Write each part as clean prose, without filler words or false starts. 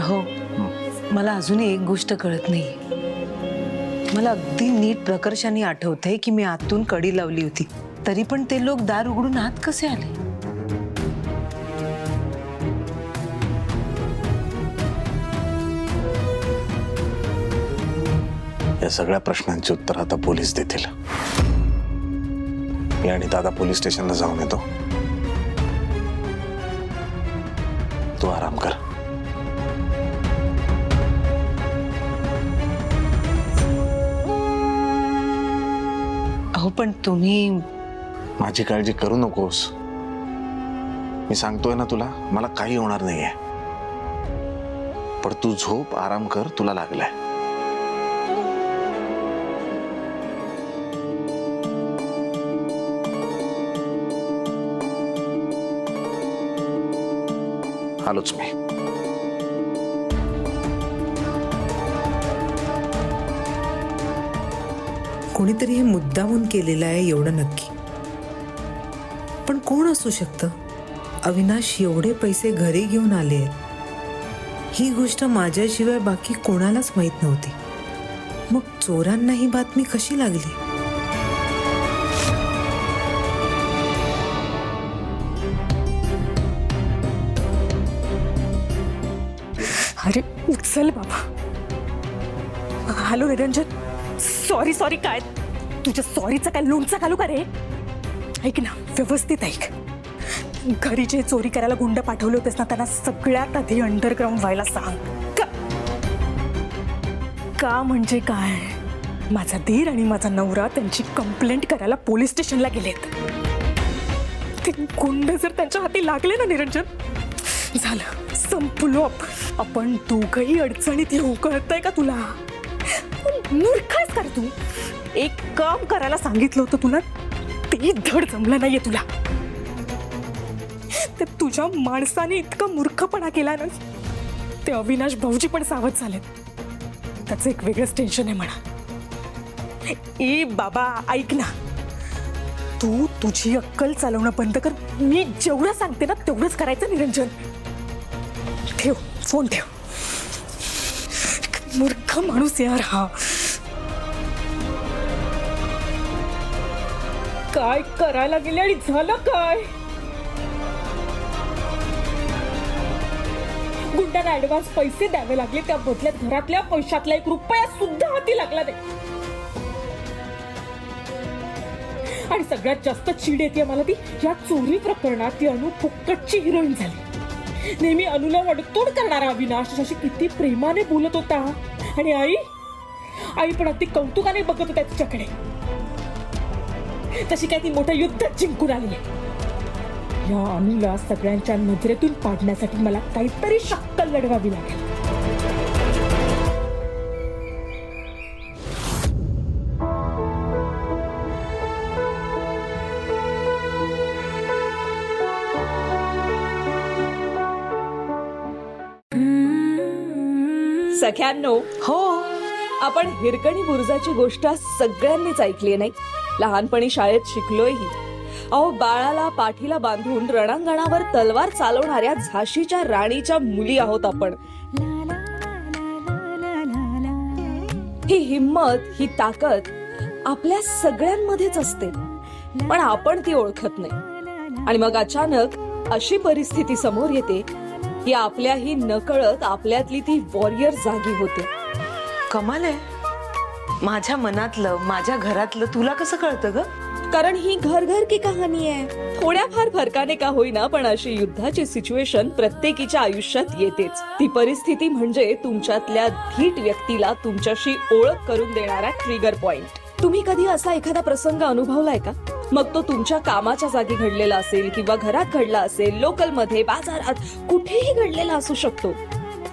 अहो मला अजूनही एक गोष्ट कळत नाही. मला अगदी नीट प्रकर्षाने आठवतंय की मी आतून कडी लावली होती, तरी पण ते लोक दार उघडून आत कसे आले? या सगळ्या प्रश्नांची उत्तर आता पोलीस देतील. मी आणि दादा पोलीस स्टेशनला जाऊन येतो. तू आराम कर. अहो पण तुम्ही माझी काळजी करू नकोस. मी सांगतोय ना तुला, मला काही होणार नाहीये. पण तू झोप, आराम कर, तुला लागलाय. आलोच मी. कोणीतरी हे मुद्दामून केलेलं आहे एवढं नक्की. पण कोण असू शकतं? अविनाश एवढे पैसे घरी घेऊन आले, ही गोष्ट माझ्याशिवाय बाकी कोणालाच माहित नव्हती. मग चोरांना ही बातमी कशी लागली? अरे उचल बाबा. Hello Niranjan, sorry sorry. काय तुझ्या सॉरीचं काय लोणचं घालू का रे? ऐक ना, व्यवस्थित ऐक. घरी जे चोरी करायला गुंड पाठवले होतेस ना, त्यांना सगळ्यात आधी अंडरग्राऊंड व्हायला सांग. का म्हणजे काय, माझा धीर आणि माझा नवरा त्यांची कंप्लेंट करायला पोलीस स्टेशनला गेलेत. ते गुंड जर त्यांच्या हाती लागले ना निरंजन, झालं, संपलो. आपण दोघही अडचणीत येऊ, कळतंय का तुला? मूर्ख आहेस का तू? एक काम करायला सांगितलं होतं तुला, ते धड जमलं नाहीये तुला. ते तुझ्या माणसाने इतका मूर्खपणा केला ना, ते अविनाश भाऊजी पण सावध झालेत. त्याचं एक वेगळंच टेन्शन आहे म्हणा. ए बाबा ऐक ना, तू तुझी अक्कल चालवणं बंद कर. मी जेवढं सांगते ना तेवढंच करायचं निरंजन. ठेव फोन, ठेव. मूर्ख माणूस यार हा. काय करायला गेले आणि झालं काय? गुंडांना ऍडव्हान्स पैसे द्यावे लागले, त्या बदल्यात घरातल्या पैशातला 1 रुपया सुद्धा हाती लागला नाही. आणि सगळ्यात जास्त चीड येते मला ती या चोरी प्रकरणात. ती अनु फुकटची हिरोईन झाली. नेहमी अनुला वडतोड करणारा अविनाश त्याशी किती प्रेमाने बोलत होता. आणि आई पण अगदी कौतुकाने बघत होत्या तिच्याकडे. तशी काय ती मोठं युद्ध जिंकून आली आहे. या अनुला सगळ्यांच्या नजरेतून पाडण्यासाठी मला काहीतरी शक्कल लढवावी लागेल. सख्यांनो, हो, आपण हिरकणी बुरुजाची गोष्ट सगळ्यांनीच ऐकली नाही. लहानपणी शाळेत शिकलोयही. अहो, बाळाला पाठीला बांधून रणांगणावर तलवार चालवणाऱ्या झाशीच्या राणीच्या मुली आहोत आपण. ही हिम्मत, ही ताकद आपल्या सगळ्यांमध्येच असते, पण आपण ती ओळखत नाही. आणि मग अचानक अशी परिस्थिती समोर येते की आपल्याही नकळत आपल्यातली ती वॉरियर जागी होते. कमाल आहे. माझ्या मनातलं, माझ्या घरातलं तुला कसं कळतं ग? कारण ही घर घर की कहाणी आहे. थोड्याफार फरकाने का होईना, पण अशी युद्धाची सिच्युएशन प्रत्येकीच्या आयुष्यात येतेच. ती परिस्थिती म्हणजे तुमच्यातल्या धीट व्यक्तीला तुमच्याशी ओळख करून देणारा ट्रिगर पॉइंट. तुम्ही कधी असा एखादा प्रसंग अनुभवलाय का? मग तो तुमच्या कामाच्या जागी घडलेला असेल किंवा घरात घडला असेल, लोकलमध्ये, बाजारात, कुठेही घडलेला असू शकतो.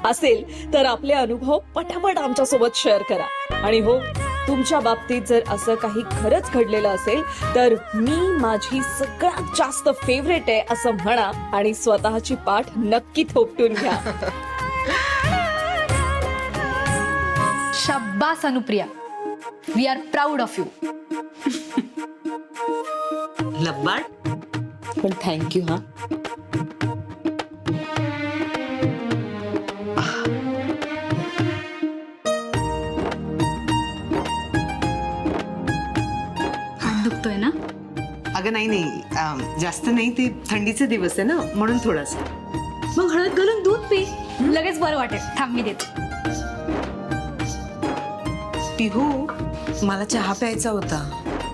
असेल तर आपले अनुभव पटापट आमच्या सोबत शेअर करा. आणि हो, तुमच्या बाबतीत जर असं काही खरंच घडलेलं असेल तर मी माझी सगळ्यात जास्त फेवरेट आहे असं म्हणा आणि स्वतःची पाठ नक्की थोपटून घ्या. शाब्बास Anupriya, we are proud of you. लब्बाड. पण थँक्यू. हा अगं नाही जास्त नाही, ते थंडीचे दिवस आहे ना म्हणून थोडासा. मग हळद घालून दूध पी, लगेच बरं वाटेल. थांब मी देते. पिहू, मला चहा प्यायचा होता.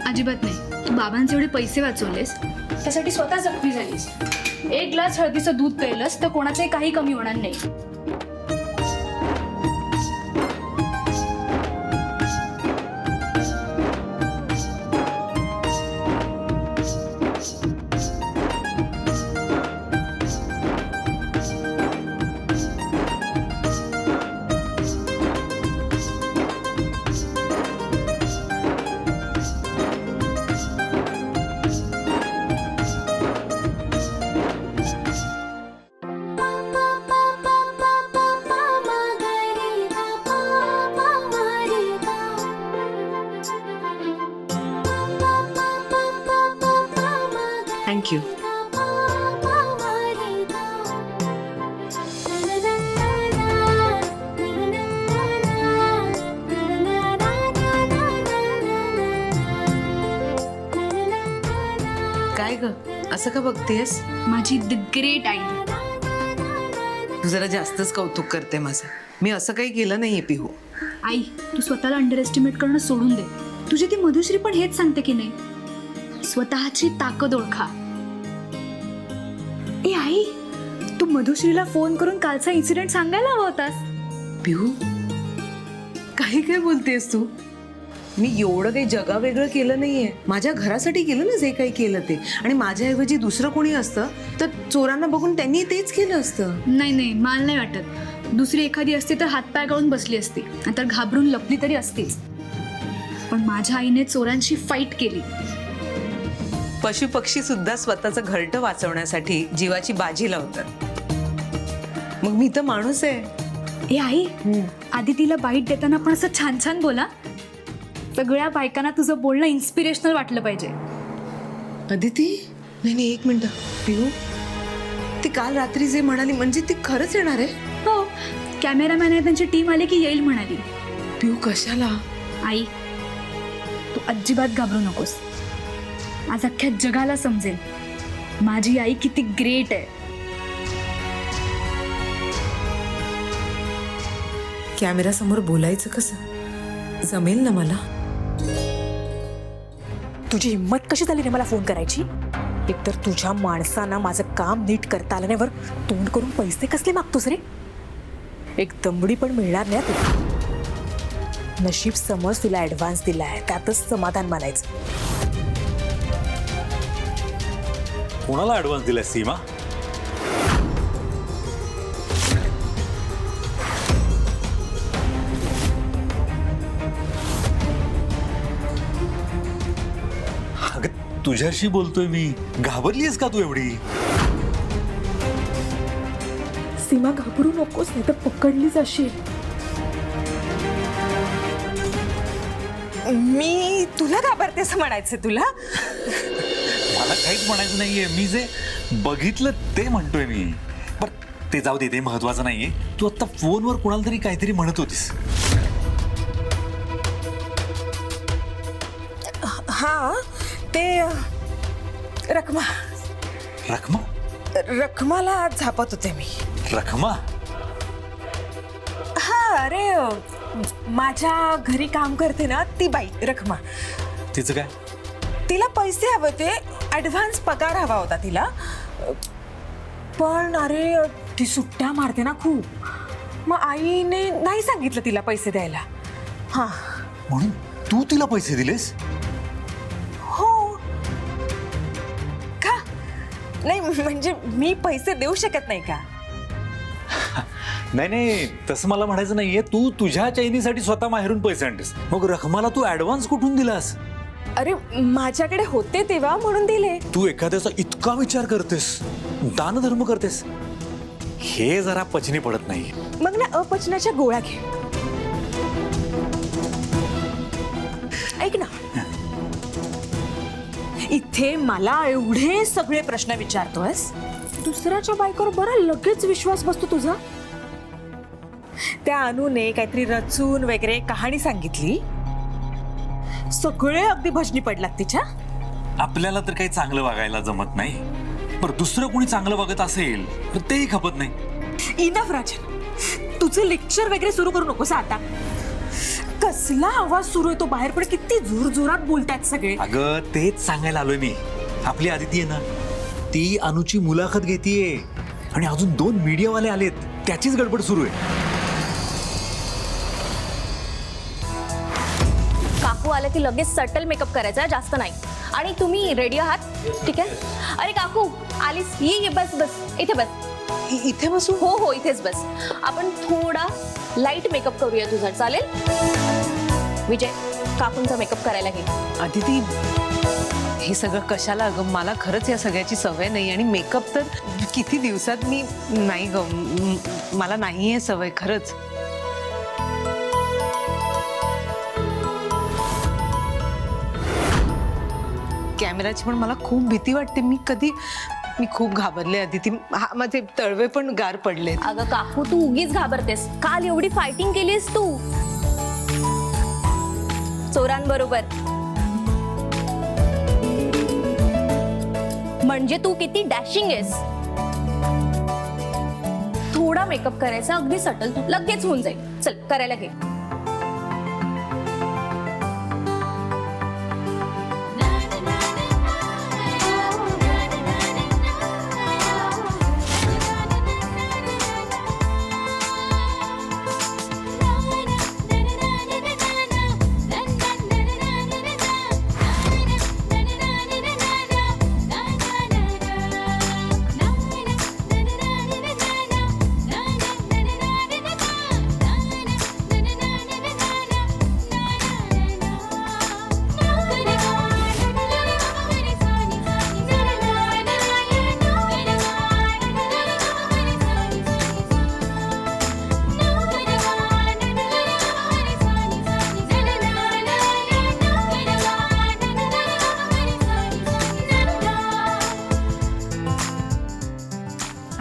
अजिबात नाही. तू बाबांचे एवढे पैसे वाचवलेस, त्यासाठी स्वतः जखमी झालीस. एक ग्लास हळदीचं दूध प्यायलंस तर कोणाचंही काही कमी होणार नाही. थँक्यू. काय ग, असं का बघतेस? माझी द ग्रेट आई. तू जरा जास्तच कौतुक करते माझं. मी असं काही केलं नाहीये पिहू. आई, तू स्वतःला अंडर एस्टिमेट करणं सोडून दे. तुझी ती मधुश्री पण हेच सांगते की नाही, स्वतःची ताकद ओळखा. ए आई, तू मधुश्रीला फोन करून कालचा इन्सिडेंट सांगायला हवा होतास. पिहू, काही काय बोलतेस तू? मी एवढं काही जगा वेगळं केलं नाहीये. माझ्या घरासाठी केलं ना जे काही केलं ते. आणि माझ्याऐवजी दुसरं कोणी असतं तर चोरांना बघून त्यांनी तेच केलं असतं. नाही नाही, मला नाही वाटत. दुसरी एखादी असती तर हातपाय गळून बसली असती, नंतर घाबरून लपली तरी असतीच. पण माझ्या आईने चोरांची फाईट केली. पशु पक्षी सुद्धा स्वतःचं घरटं वाचवण्यासाठी जीवाची बाजी लावतात. मग मी तर माणूस आहे. ए आई, आधी तिला बाईट देताना पण असं छान छान बोला. सगळ्या बायकांना तुझं बोलणं इन्स्पिरेशनल वाटलं पाहिजे. अदिती, नाही एक मिनिट. पिहू, ती काल रात्री जे म्हणाली म्हणजे ती खरंच येणार आहे? हो, कॅमेरामॅन आहे त्यांची टीम आली की येईल म्हणाली. पिहू, कशाला? आई, तू अजिबात घाबरू नकोस. आज अख्ख्या जगाला समजेल माझी आई किती ग्रेट आहे. कॅमेरासमोर बोलायचं कसं? जमेल ना मला? तुझी हिंमत कशी झाली रे मला फोन करायची? एकतर तुझ्या माणसांना माझं काम नीट करता आलं नाही, वर तोंड करून पैसे कसले मागतोस रे? एक दमडी पण मिळणार नाही तुला. नशीब समज तुला ऍडव्हान्स दिलाय, त्यातच समाधान मानायचं. कोणाला ऍडव्हान्स दिलाय सीमा? अगं तुझ्याशी बोलतोय मी. घाबरलीयस का तू एवढी? सीमा, घाबरू नकोस, नाही तर पकडली जाशील. मी तुला घाबरते असं म्हणायचं तुला? मला काहीच म्हणायचं नाहीये. मी जे बघितलं ते म्हणतोय मी. बरं ते जाऊ दे, ते महत्वाचं नाहीये. तू आता फोनवर कोणाला तरी काहीतरी म्हणत होतीस. हा, ते रखमा रखमा? रखमाला झापत होते मी. रखमा? हा, अरे माझ्या घरी काम करते ना ती बाई रखमा. तिचं काय? तिला पैसे हवे होते, ऍडव्हान्स पगार हवा होता तिला. पण अरे ती सुट्ट्या मारते ना खूप. मग आईने नाही सांगितलं तिला पैसे द्यायला. हा, म्हणून तू तिला पैसे दिलेस? हो. का नाही, म्हणजे मी पैसे देऊ शकत नाही का? नाही नाही, तसं मला म्हणायचं नाहीये. तू तुझ्या चैनीसाठी स्वतः माहेरून पैसे आणतेस, मग रखमाला तू ऍडव्हान्स कुठून दिलास? अरे माझ्याकडे होते तेव्हा म्हणून दिले. तू एखाद्याचा इतका विचार करतेस, दानधर्म करतेस, हे जरा पचनी पडत नाही. मग ना अपचनाच्या गोळ्या घे. ऐक ना, इथे मला एवढे सगळे प्रश्न विचारतोयस, दुसऱ्याच्या बायकोवर बरा लगेच विश्वास बसतो तुझा. त्या अनुने काहीतरी रचून वगैरे कहाणी सांगितली, सगळे अगदी भजनी पडलात तिच्या. आपल्याला तर काही चांगलं वागायला जमत नाही, बरं दुसरं कोणी चांगलं वागत असेल तर तेही खपत नाही. इनफ राजन, तुझं लेक्चर वगैरे सुरू करू नकोस आता. कसला आवाज सुरू आहे तो बाहेर, पण किती जोरजोरात बोलतायत सगळे. अगं तेच सांगायला आलोय मी. आपली आदिती आहे ना, ती अनुची मुलाखत घेतीये आणि अजून 2 मीडियावाले आलेत, त्याचीच गडबड सुरू आहे. काकू आलं की लगेच सटल मेकअप करायचा, जास्त नाही. आणि तुम्ही रेडी आहात? ठीक आहे. अरे काकू आलीस, ये बस बस इथे बस. इथे बसू? हो हो इथेच बस. आपण थोडा लाईट मेकअप करूया तुझा, चालेल? विजय, काकूंचा मेकअप करायला घे. अदिती, हे सगळं कशाला ग? मला खरंच या सगळ्याची सवय नाही आणि मेकअप तर किती दिवसात मी नाही ग, मला नाही आहे सवय खरंच. कॅमेराची पण मला खूप भीती वाटते. मी खूप घाबरले अदिती. माझे तळवे पण गार पडले. अगं काकू, तू उगीच घाबरतेस. काल एवढी फायटिंग केलीस तू चोरांबरोबर, म्हणजे तू किती डॅशिंग आहेस. थोडा मेकअप करायचा, अगदी सटल, लगेच होऊन जाईल. चल करायला घे.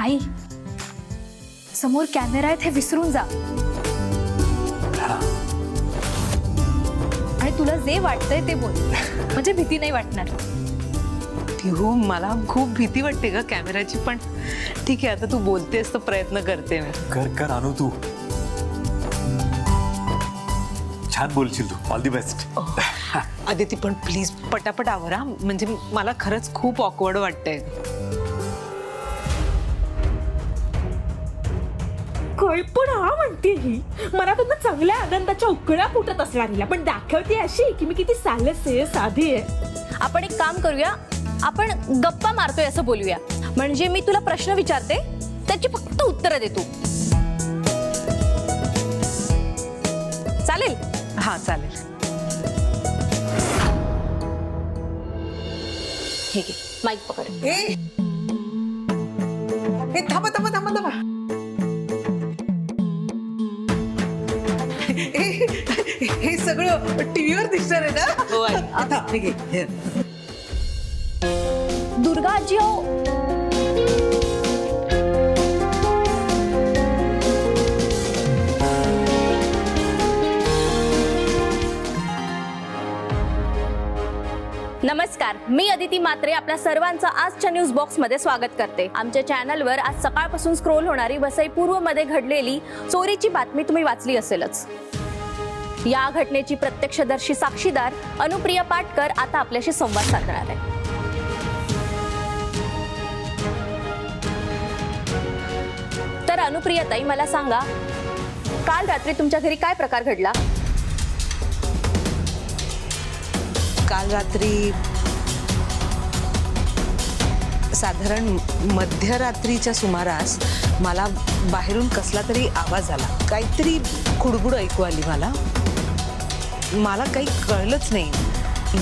आई, समोर कॅमेरा आहे, हे विसरून जा. आणि तुला जे वाटतंय ते बोल, म्हणजे भीती नाही वाटणार. हो, मला खूप भीती वाटते ग कॅमेराची, पण ठीक आहे, आता तू बोलतेस तर प्रयत्न करते मी. कर अनु, तू छान बोलशील. तू ऑल दी बेस्ट. अदिती पण प्लीज पटापट आवरा, म्हणजे मला खरंच खूप ऑकवर्ड वाटतंय. काय पण हा म्हणते ही, मला तर चांगल्या आनंदाच्या उकळ्या फुटत असणार हिला, पण दाखवते अशी की मी किती साधी आहे. आपण एक काम करूया, आपण गप्पा मारतोय असं बोलूया. म्हणजे मी तुला प्रश्न विचारते, त्याची फक्त उत्तरं दे तू. चालेल? हा चालेल. ठीक आहे, माईक पकड. हे थांबा. हे सगळं टीव्हीवर दिसणार आहे ना? हो आई. आता हे घे. हे. दुर्गा आजी हो, नमस्कार, मी अदिती मात्रे आपल्या सर्वांचं आजच्या न्यूज बॉक्समध्ये स्वागत करते. आमच्या चॅनलवर आज सकाळपासून स्क्रोल होणारी वसई पूर्वमध्ये घडलेली चोरीची बातमी तुम्ही वाचली असेलच. या घटनेची प्रत्यक्षदर्शी साक्षीदार अनुप्रिया पाटकर आता आपल्याशी संवाद साधणार आहे. तर अनुप्रियाताई, मला सांगा, काल रात्री तुमच्या घरी काय प्रकार घडला? काल रात्री साधारण मध्यरात्रीच्या सुमारास मला बाहेरून कसला तरी आवाज आला. काहीतरी खुडबुड ऐकू आली मला. मला काही कळलंच नाही.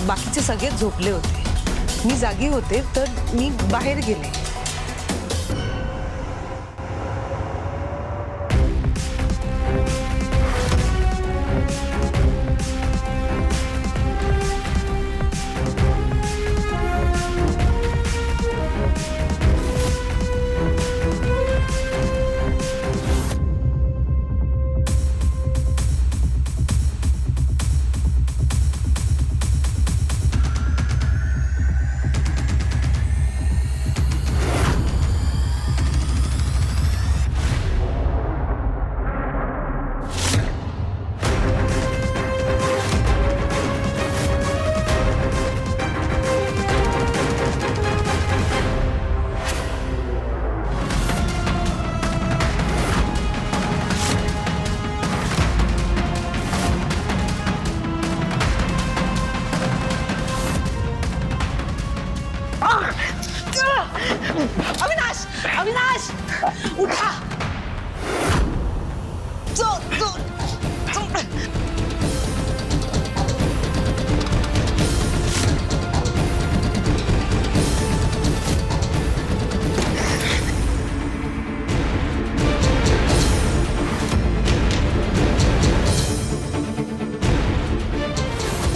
बाकीचे सगळे झोपले होते. मी जागी होते तर मी बाहेर गेले. अविनाश अविनाश उठा चोर चोर चोर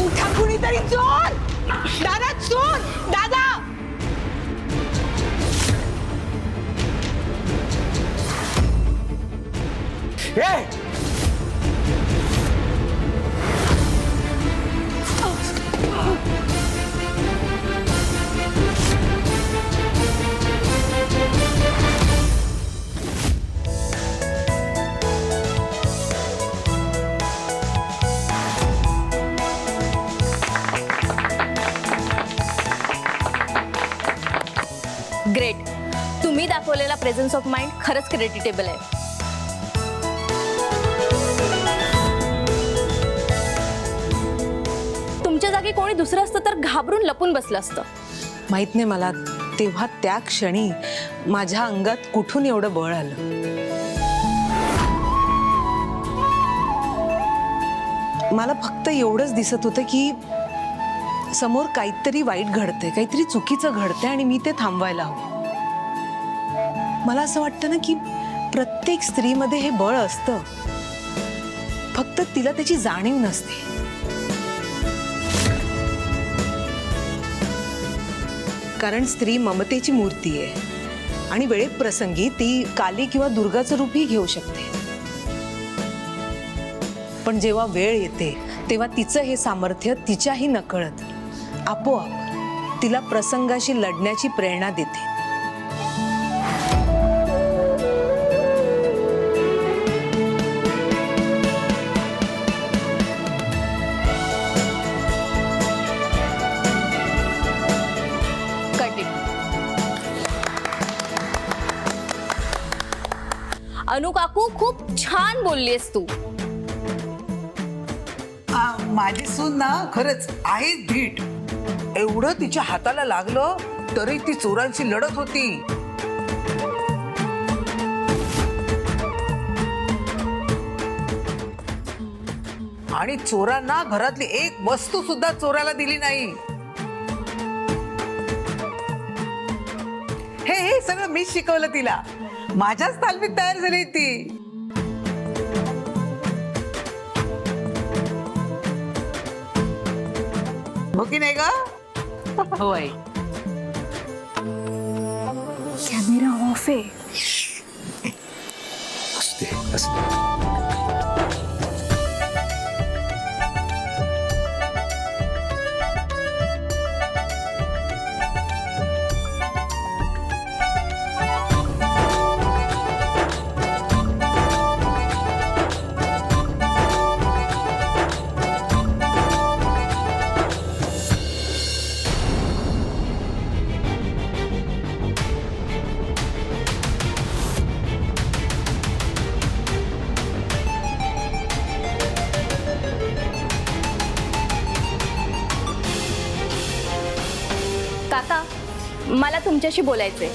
उठा कुणीतरी चोर दादा चोर दादा ग्रेट. तुम्ही दाखवलेला प्रेझन्स ऑफ माइंड खरंच क्रेडिटेबल आहे. तुमच्या जागी कोणी दुसरं असतं तर घाबरून लपून बसलं असतं. माहित नाही मला तेव्हा त्या क्षणी माझ्या अंगात कुठून एवढं बळ आलं. मला फक्त एवढंच दिसत होतं की समोर काहीतरी वाईट घडतंय, काहीतरी चुकीचं घडतंय आणि मी ते थांबवायला हवं. मला असं वाटतं ना की प्रत्येक स्त्रीमध्ये हे बळ असतं, फक्त तिला त्याची जाणीव नसते. कारण स्त्री ममतेची मूर्ती आहे आणि वेळेत प्रसंगी ती काली किंवा दुर्गाचं रूपही घेऊ शकते. पण जेव्हा वेळ येते तेव्हा तिचं हे सामर्थ्य तिच्याही नकळत आपोआप तिला प्रसंगाशी लढण्याची प्रेरणा देते. अनु काकू खूप छान बोललीस तू. माझी सून ना खरंच आहे धीट. एवढं तिच्या हाताला लागलं तरी ती चोरांशी लढत होती. आणि चोरांना घरातली एक वस्तू सुद्धा चोराला दिली नाही. हे सगळं मीच शिकवलं तिला. माझ्याच तालमीत तयार झाली ती. हो की नाही ग? होय. कॅमेरा ऑफ आहे. असते असते. काका, मला तुमच्याशी बोलायचंय.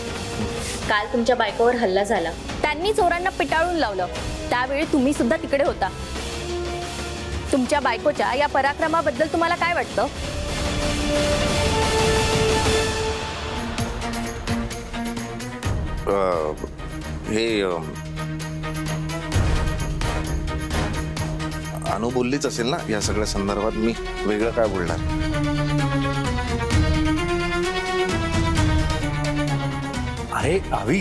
काल तुमच्या बायकोवर हल्ला झाला, त्यांनी चोरांना पिटाळून लावलं, त्यावेळी तुम्ही सुद्धा तिकडे होता. तुमच्या बायकोच्या या पराक्रमाबद्दल तुम्हाला काय वाटतं? हे अनु बोललीच असेल ना या सगळ्या संदर्भात. मी वेगळं काय बोलणार? अरे आवी,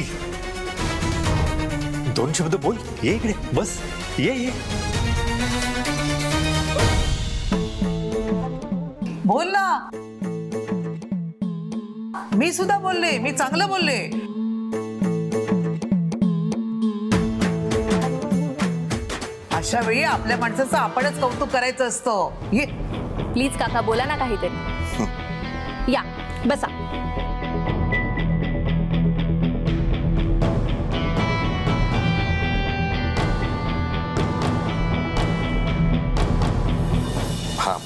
दोन शब्द बोल. ये इकडे बस. ये बोल ना. मी सुद्धा बोलले. मी चांगलं बोलले. अशा वेळी आपल्या माणसाचं आपणच कौतुक करायचं असतं. ये प्लीज काका, बोला ना काहीतरी. या बसा. हा,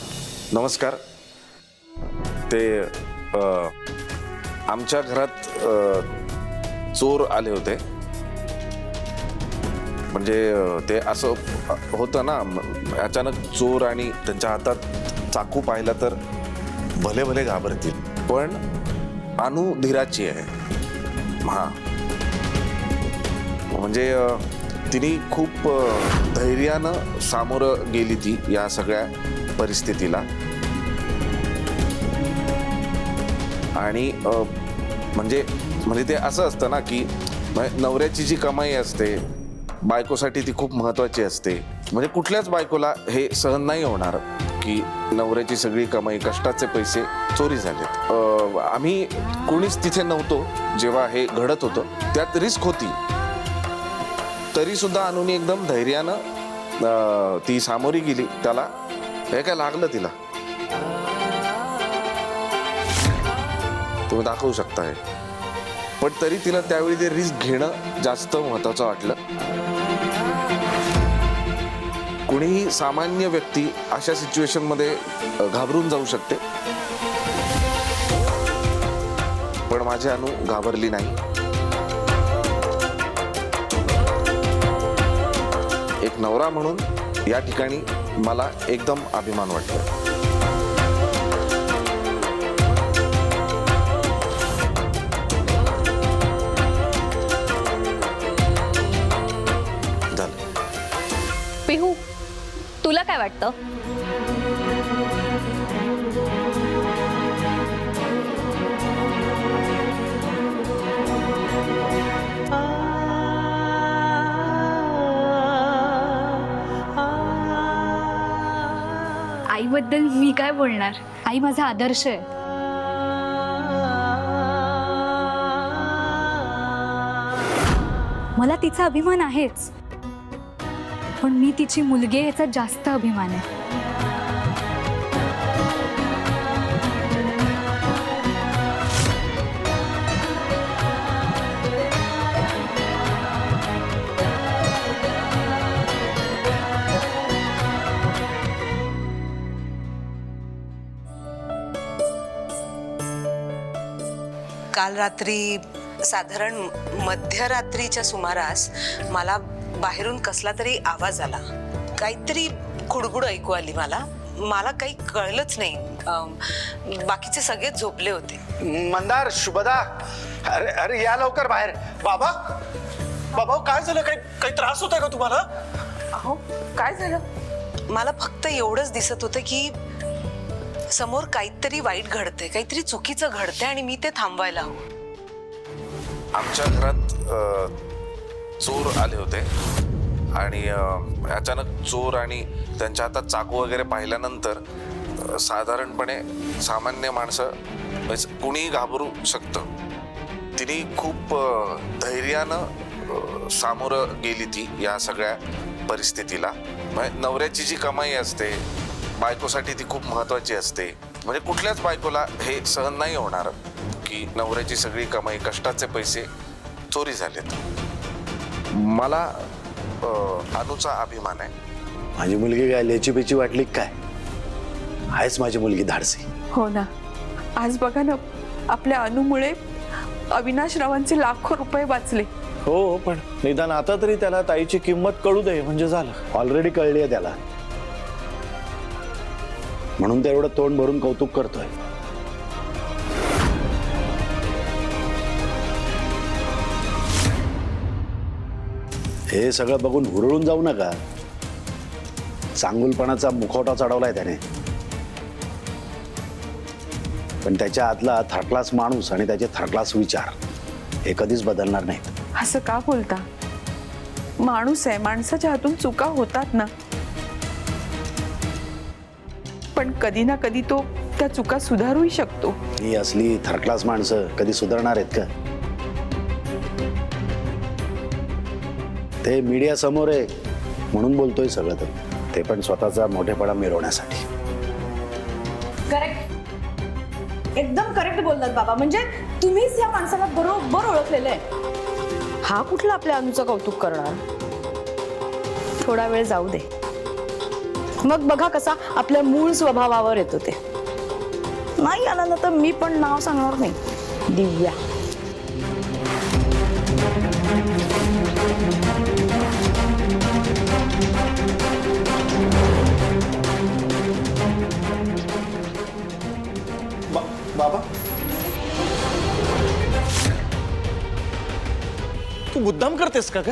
नमस्कार. ते आमच्या घरात चोर आले होते. म्हणजे ते असं होतं ना, अचानक चोर आणि त्यांच्या हातात चाकू पाहिला तर भले भले घाबरतील. पण अनु धीराची आहे. हा म्हणजे तिने खूप धैर्यानं सामोरं गेली ती या सगळ्या परिस्थितीला. आणि म्हणजे ते असं असतं ना की नवऱ्याची जी कमाई असते बायकोसाठी ती खूप महत्वाची असते. म्हणजे कुठल्याच बायकोला हे सहन नाही होणार की नवऱ्याची सगळी कमाई, कष्टाचे पैसे चोरी झालेत. आम्ही कोणीच तिथे नव्हतो जेव्हा हे घडत होतं. त्यात रिस्क होती, तरी सुद्धा अनुनी एकदम धैर्यानं ती सामोरी गेली. त्याला हे काय लागलं तिला, तुम्ही दाखवू शकता हे. पण तरी तिला त्यावेळी ते रिस्क घेणं जास्त महत्वाचं वाटलं. कुणीही सामान्य व्यक्ती अशा सिच्युएशन मध्ये घाबरून जाऊ शकते, पण माझी अनु घाबरली नाही. एक नवरा म्हणून या ठिकाणी मला एकदम अभिमान वाटतो. पिहू, तुला काय वाटतं? आईबद्दल मी काय बोलणार, आई माझा आदर्श आहे. मला तिचा अभिमान आहेच, पण मी तिची मुलगी आहे याचा जास्त अभिमान आहे. काल रात्री साधारण मध्यरात्रीच्या सुमारास मला बाहेरून कसला तरी आवाज आला. काहीतरी खुडबुड ऐकू आली मला काही कळलंच नाही. बाकीचे सगळेच झोपले होते. मंदार, शुभदा, अरे या लवकर बाहेर. बाबा काय झालं? काही त्रास होतोय का तुम्हाला? अहो काय झालं? मला फक्त एवढंच दिसत होतं की समोर काहीतरी वाईट घडतंय, काहीतरी चुकीचं घडतंय आणि मी ते थांबवायला हवं. आमच्या घरात चोर आले होते आणि अचानक चोर आणि त्यांच्या हातात चाकू वगैरे पाहिल्यानंतर साधारणपणे सामान्य माणसं कुणीही घाबरू शकतं. तिने खूप धैर्यानं सामोरं गेली ती या सगळ्या परिस्थितीला. म्हणजे नवऱ्याची जी कमाई असते बायकोसाठी ती खूप महत्वाची असते. म्हणजे कुठल्याच बायकोला हे सहन नाही होणार की नवऱ्याची सगळी कमाई, कष्टाचे पैसे चोरी झालेत. मला अनुचा अभिमान आहे. माझी मुलगी काय लेची पेची वाटली काय? आहेच माझी मुलगी धाडसी. हो ना, आज बघा ना, आपल्या अनुमुळे अविनाश रावांचे लाखो रुपये वाचले. हो, पण निदान आता तरी त्याला ताईची किंमत कळू दे म्हणजे झालं. ऑलरेडी कळली आहे त्याला, म्हणून ते एवढं तोंड भरून कौतुक करतोय. हे सगळं बघून हुरळून जाऊ नका. चांगुलपणाचा मुखवटा चढवलाय त्याने, पण त्याच्या आतला थर्ड क्लास माणूस आणि त्याचे थर्ड क्लास विचार हे कधीच बदलणार नाहीत. असं का बोलता? माणूस आहे, माणसाच्या हातून चुका होतात ना, पण कधी ना कधी तो त्या चुका सुधारूही शकतो. ही असली थर्ड क्लास माणसं कधी सुधारणार आहेत का? ते मीडिया समोर आहे म्हणून बोलतोय सगळं, ते पण स्वतःचा मोठेपणा मिरवण्यासाठी. करेक्ट, एकदम करेक्ट बोललात बाबा. म्हणजे तुम्हीच या माणसाला बरोबर ओळखलेलं आहे. हा कुठला आपल्या अनुचं कौतुक करणार? थोडा वेळ जाऊ दे, मग बघा कसा आपल्या मूळ स्वभावावर येतो. ते नाही आला ना तर मी पण नाव सांगणार नाही. दिव्या. बाबा तू मुद्दाम करतेस का ग?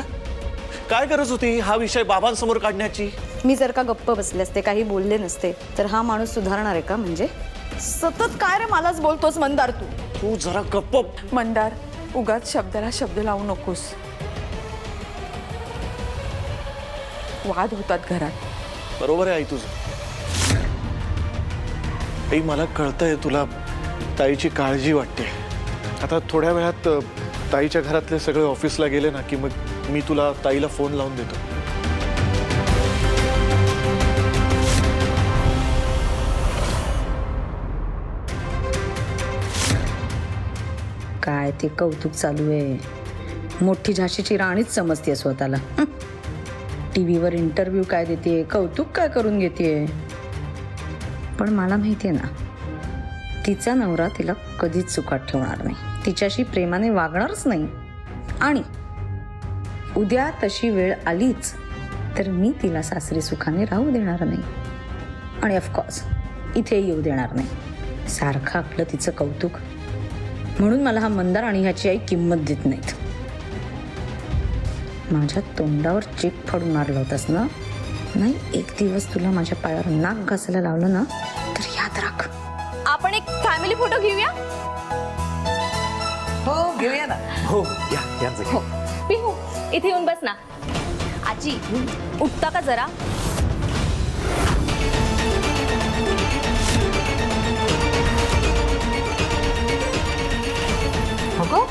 काय गरज होती हा विषय बाबांसमोर काढण्याची? मी जर का गप्प बसले असते, काही बोलले नसते, तर हा माणूस सुधारणार आहे का? म्हणजे सतत काय रे मलाच बोलतोस मंदार तू. तू जरा गप्प. मंदार, उगाच शब्दाला शब्द लावू नकोस. वाद होतात घरात. बरोबर आहे आई तुझं. आई मला कळतंय तुला ताईची काळजी वाटते. आता थोड्या वेळात ताईच्या घरातले सगळे ऑफिसला गेले ना की मग मी तुला ताईला फोन लावून देतो. काय ते कौतुक चालू आहे. मोठी झाशीची राणीच समजते स्वतःला. टीव्हीवर इंटरव्ह्यू काय देते, कौतुक काय करून घेते. पण मला माहितीये ना, तिचा नवरा तिला कधीच चुकात ठेवणार नाही, तिच्याशी प्रेमाने वागणारच नाही. आणि उद्या तशी वेळ आलीच तर मी तिला सासरी सुखाने राहू देणार नाही. आणि ऑफकोर्स इथे येऊ देणार नाही. सारखं आपलं तिचं कौतुक. म्हणून मला हा मंदार आणि ह्याची आई किंमत देत नाहीत. माझ्या तोंडावर चीक फाडून मारलं होतास ना, नाही एक दिवस तुला माझ्या पायावर नाक घासायला लावलं ना तर याद राख. आपण एक फॅमिली फोटो घेऊया. हो घेऊया ना. हो या या हो पिहू, इथे येऊन बस ना. आजी उठता का जरा? हो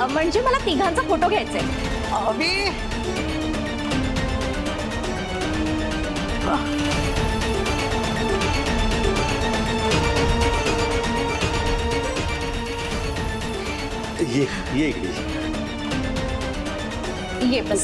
म्हणजे मला तिघांचा फोटो घ्यायचाय. अभि ये इकडे. ये बस.